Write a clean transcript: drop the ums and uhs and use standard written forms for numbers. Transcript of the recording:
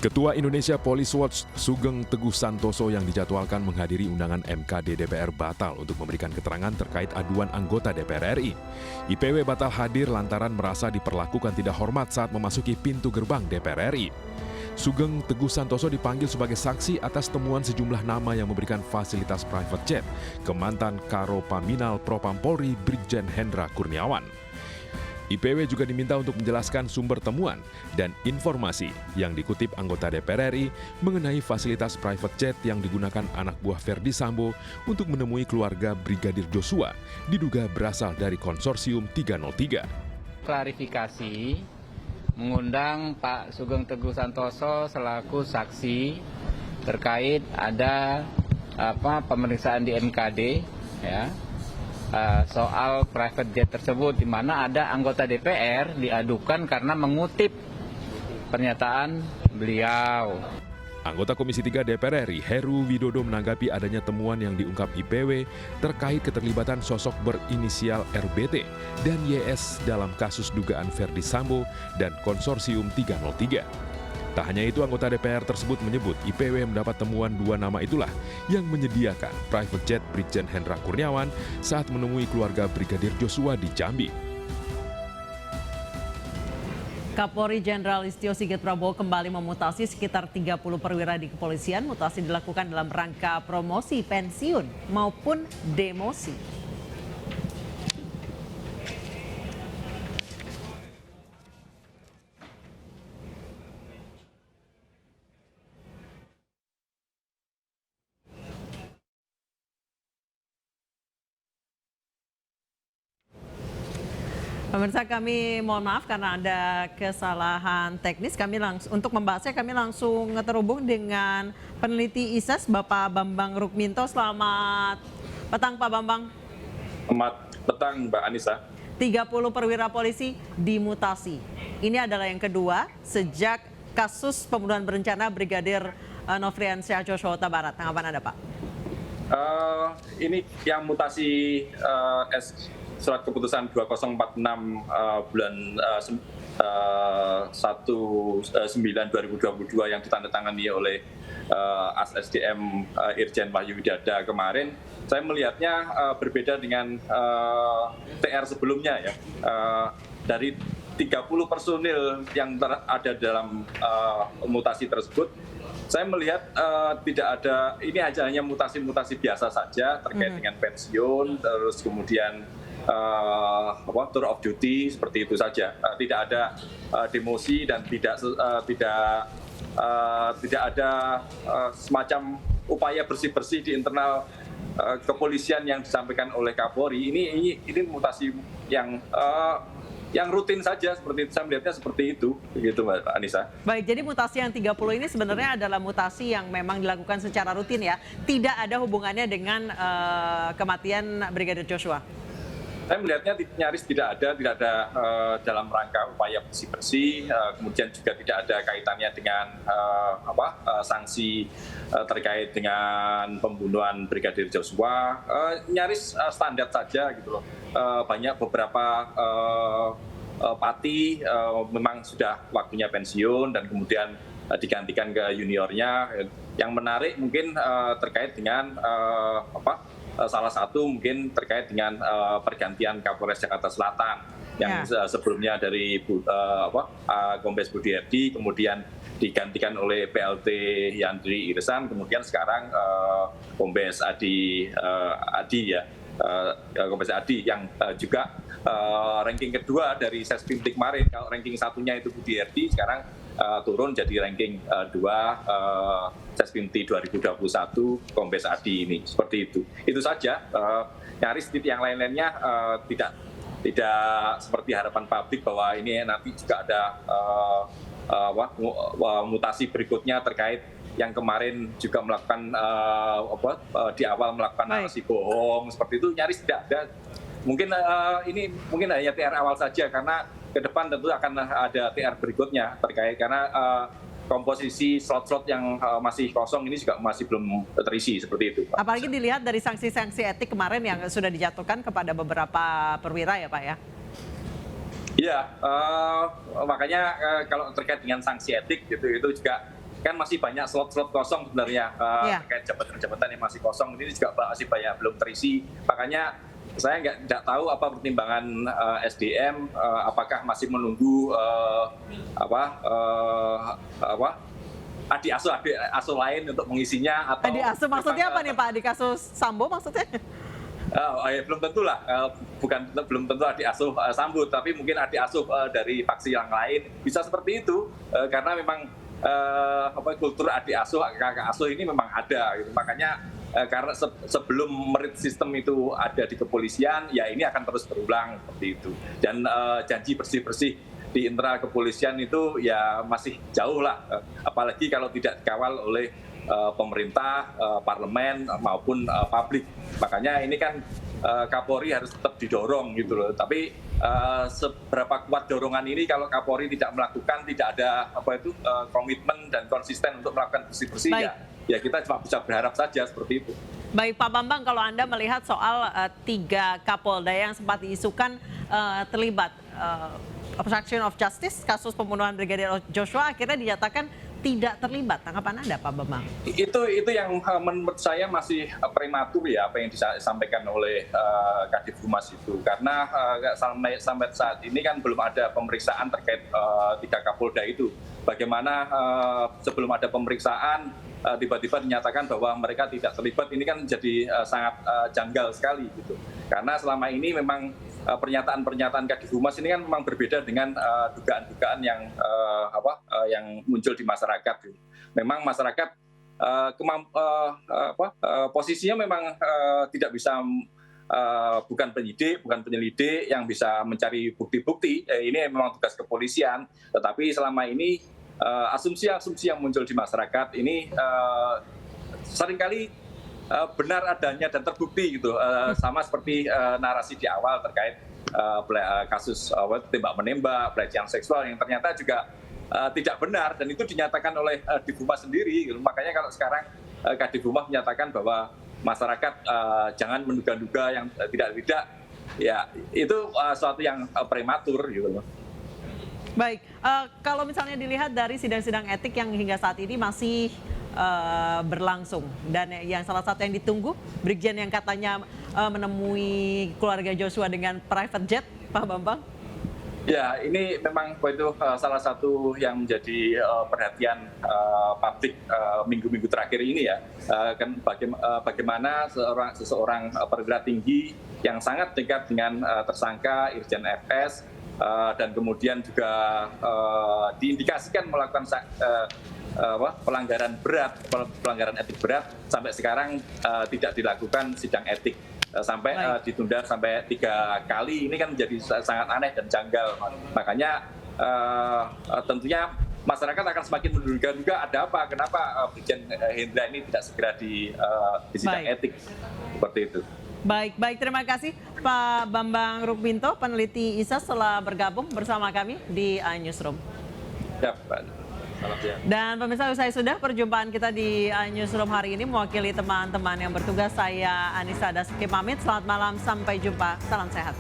Ketua Indonesia Police Watch Sugeng Teguh Santoso yang dijadwalkan menghadiri undangan MKD DPR batal untuk memberikan keterangan terkait aduan anggota DPR RI. IPW batal hadir lantaran merasa diperlakukan tidak hormat saat memasuki pintu gerbang DPR RI. Sugeng Teguh Santoso dipanggil sebagai saksi atas temuan sejumlah nama yang memberikan fasilitas private jet ke mantan Karo Paminal Propam Polri Brigjen Hendra Kurniawan. IPW juga diminta untuk menjelaskan sumber temuan dan informasi yang dikutip anggota DPR RI mengenai fasilitas private jet yang digunakan anak buah Verdi Sambo untuk menemui keluarga Brigadir Joshua diduga berasal dari konsorsium 303. Klarifikasi mengundang Pak Sugeng Teguh Santoso selaku saksi terkait ada pemeriksaan di MKD ya. Soal private jet tersebut, di mana ada anggota DPR diadukan karena mengutip pernyataan beliau. Anggota Komisi 3 DPR RI Heru Widodo menanggapi adanya temuan yang diungkap IPW terkait keterlibatan sosok berinisial RBT dan YS dalam kasus dugaan Verdi Sambo dan konsorsium 303. Tak hanya itu, anggota DPR tersebut menyebut IPW mendapat temuan dua nama itulah yang menyediakan private jet Brigjen Hendra Kurniawan saat menemui keluarga Brigadir Joshua di Jambi. Kapolri Jenderal Listio Sigit Prabowo kembali memutasi sekitar 30 perwira di kepolisian. Mutasi dilakukan dalam rangka promosi, pensiun, maupun demosi. Pemirsa, kami mohon maaf karena ada kesalahan teknis. Untuk membahasnya kami langsung terhubung dengan peneliti ISAS Bapak Bambang Rukminto. Selamat petang Pak Bambang. Selamat petang Mbak Anissa. 30 perwira polisi dimutasi. Ini adalah yang kedua sejak kasus pembunuhan berencana Brigadir Nofriansyah Joshua Huta Barat. Tanggapan Anda, Pak? Ini yang mutasi surat keputusan 2046 bulan 19 2022 yang ditandatangani oleh ASDM Irjen Wahyu Widada kemarin, saya melihatnya berbeda dengan TR sebelumnya ya. Dari 30 personil yang ada dalam mutasi tersebut, saya melihat tidak ada, ini hanya mutasi-mutasi biasa saja terkait dengan pensiun, terus kemudian tour of duty seperti itu saja. Tidak ada demosi dan tidak ada semacam upaya bersih-bersih di internal kepolisian yang disampaikan oleh Kapolri. Ini mutasi yang rutin saja, seperti itu. Saya melihatnya seperti itu, begitu Mbak Anissa. Baik, jadi mutasi yang 30 ini sebenarnya adalah mutasi yang memang dilakukan secara rutin ya, tidak ada hubungannya dengan kematian Brigadir Joshua. Saya melihatnya nyaris tidak ada dalam rangka upaya bersih-bersih, kemudian juga tidak ada kaitannya dengan sanksi terkait dengan pembunuhan Brigadir Joshua, nyaris standar saja gitu loh. Banyak beberapa pati memang sudah waktunya pensiun dan kemudian digantikan ke juniornya. Yang menarik mungkin terkait dengan salah satu mungkin terkait dengan pergantian Kapolres Jakarta Selatan yang sebelumnya dari Kombes Budiardi, kemudian digantikan oleh PLT Yandri Irsan, kemudian sekarang Kombes Kombes Adi yang juga ranking kedua dari Sespimti kemarin. Kalau ranking satunya itu Budiardi, sekarang turun jadi ranking 2 Sespimti 2021 Kombes Adi ini. Seperti itu. Itu saja. Nyaris titik yang lain-lainnya tidak seperti harapan publik bahwa ini nanti juga ada mutasi berikutnya terkait yang kemarin juga melakukan di awal melakukan narasi bohong seperti itu, nyaris tidak ada. Ini mungkin hanya TR awal saja, karena ke depan tentu akan ada TR berikutnya terkait, karena komposisi slot-slot yang masih kosong ini juga masih belum terisi seperti itu. Apalagi dilihat dari sanksi-sanksi etik kemarin yang sudah dijatuhkan kepada beberapa perwira ya Pak ya? Iya, makanya kalau terkait dengan sanksi etik gitu, itu juga kan masih banyak slot-slot kosong sebenarnya Iya. terkait jabatan-jabatan yang masih kosong ini juga masih banyak belum terisi. Makanya saya nggak tahu apa pertimbangan SDM, apakah masih menunggu adik asuh lain untuk mengisinya atau Adik asuh maksudnya apa nih Pak? Adik asuh Sambo maksudnya? belum tentu lah, belum tentu adik asuh Sambo, tapi mungkin adik asuh dari faksi yang lain bisa seperti itu, karena memang kultur adik asuh, kakak asuh ini memang ada, gitu. Makanya karena sebelum merit sistem itu ada di kepolisian, ya ini akan terus berulang seperti itu. Dan janji bersih-bersih di internal kepolisian itu ya masih jauh lah, apalagi kalau tidak dikawal oleh pemerintah, parlemen maupun publik. Makanya ini kan Kapolri harus tetap didorong gitu loh. Tapi seberapa kuat dorongan ini kalau Kapolri tidak melakukan, tidak ada komitmen dan konsisten untuk melakukan bersih-bersih, ya kita cuma bisa berharap saja seperti itu. Baik Pak Bambang, kalau Anda melihat soal 3 Kapolda yang sempat diisukan terlibat obstruction of justice, kasus pembunuhan Brigadir Joshua akhirnya dinyatakan tidak terlibat. Tanggapan Anda Pak Bambang? Itu yang menurut saya masih prematur ya, apa yang disampaikan oleh Kadif Humas itu. Karena sampai saat ini kan belum ada pemeriksaan terkait 3 Kapolda itu. Bagaimana sebelum ada pemeriksaan tiba-tiba dinyatakan bahwa mereka tidak terlibat, ini kan jadi sangat janggal sekali gitu. Karena selama ini memang pernyataan-pernyataan Kadif Humas ini kan memang berbeda dengan dugaan-dugaan yang muncul di masyarakat. Memang masyarakat posisinya memang tidak bisa, bukan penyidik, bukan penyelidik yang bisa mencari bukti-bukti. Ini memang tugas kepolisian. Tetapi selama ini asumsi-asumsi yang muncul di masyarakat ini seringkali benar adanya dan terbukti gitu, sama seperti narasi di awal terkait kasus tembak menembak, pelecehan seksual yang ternyata juga tidak benar, dan itu dinyatakan oleh Kadif Humas sendiri gitu. Makanya kalau sekarang Kadif Humas menyatakan bahwa masyarakat jangan menduga-duga yang tidak, ya itu suatu yang prematur gitu loh. Baik, kalau misalnya dilihat dari sidang-sidang etik yang hingga saat ini masih berlangsung, dan yang salah satu yang ditunggu Brigjen yang katanya menemui keluarga Joshua dengan private jet, Pak Bambang? Ya, ini memang itu salah satu yang menjadi perhatian publik minggu-minggu terakhir ini ya. Kan bagaimana seseorang perwira tinggi yang sangat dekat dengan tersangka Irjen FS, dan kemudian juga diindikasikan melakukan pelanggaran etik berat, sampai sekarang tidak dilakukan sidang etik, sampai ditunda sampai 3 kali. Ini kan menjadi sangat aneh dan janggal. Makanya tentunya masyarakat akan semakin menduga-duga ada apa, kenapa Brigjen Hendra ini tidak segera di sidang etik seperti itu. Baik, terima kasih Pak Bambang Rukminto, peneliti ISAS, telah bergabung bersama kami di iNewsroom. Ya, Pak. Selamat siang. Dan pemirsa, usai sudah perjumpaan kita di iNewsroom hari ini, mewakili teman-teman yang bertugas, saya Anissa Dasuki pamit. Selamat malam, sampai jumpa, salam sehat.